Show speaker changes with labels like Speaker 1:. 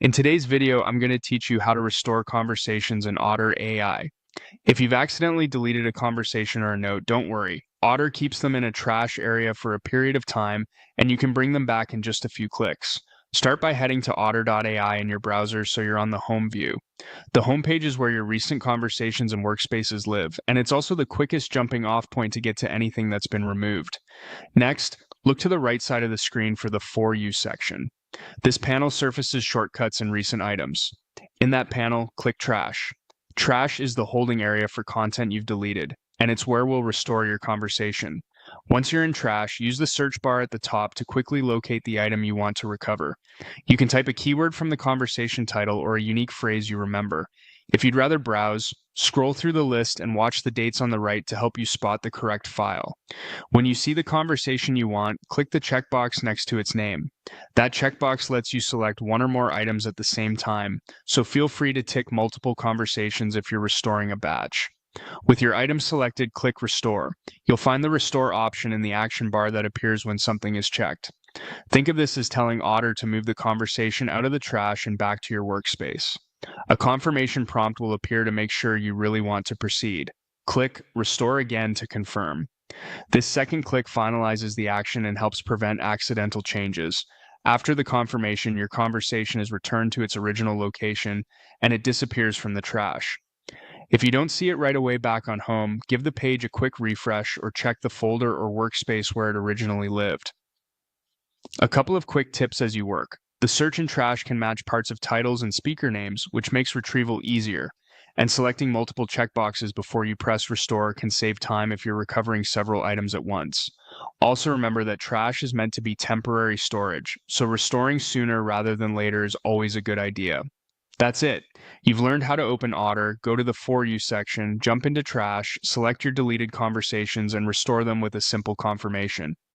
Speaker 1: In today's video, I'm going to teach you how to restore conversations in Otter AI. If you've accidentally deleted a conversation or a note, don't worry. Otter keeps them in a trash area for a period of time, and you can bring them back in just a few clicks. Start by heading to otter.ai in your browser so you're on the home view. The home page is where your recent conversations and workspaces live, and it's also the quickest jumping off point to get to anything that's been removed. Next, look to the right side of the screen for the For You section. This panel surfaces shortcuts and recent items. In that panel, click Trash. Trash is the holding area for content you've deleted, and it's where we'll restore your conversation. Once you're in Trash, use the search bar at the top to quickly locate the item you want to recover. You can type a keyword from the conversation title or a unique phrase you remember. If you'd rather browse, scroll through the list and watch the dates on the right to help you spot the correct file. When you see the conversation you want, click the checkbox next to its name. That checkbox lets you select one or more items at the same time, so feel free to tick multiple conversations if you're restoring a batch. With your item selected, click Restore. You'll find the Restore option in the action bar that appears when something is checked. Think of this as telling Otter to move the conversation out of the trash and back to your workspace. A confirmation prompt will appear to make sure you really want to proceed. Click Restore again to confirm. This second click finalizes the action and helps prevent accidental changes. After the confirmation, your conversation is returned to its original location and it disappears from the trash. If you don't see it right away back on home, give the page a quick refresh or check the folder or workspace where it originally lived. A couple of quick tips as you work. The search in Trash can match parts of titles and speaker names, which makes retrieval easier. And selecting multiple checkboxes before you press Restore can save time if you're recovering several items at once. Also remember that Trash is meant to be temporary storage, so restoring sooner rather than later is always a good idea. That's it. You've learned how to open Otter, go to the For You section, jump into Trash, select your deleted conversations, and restore them with a simple confirmation.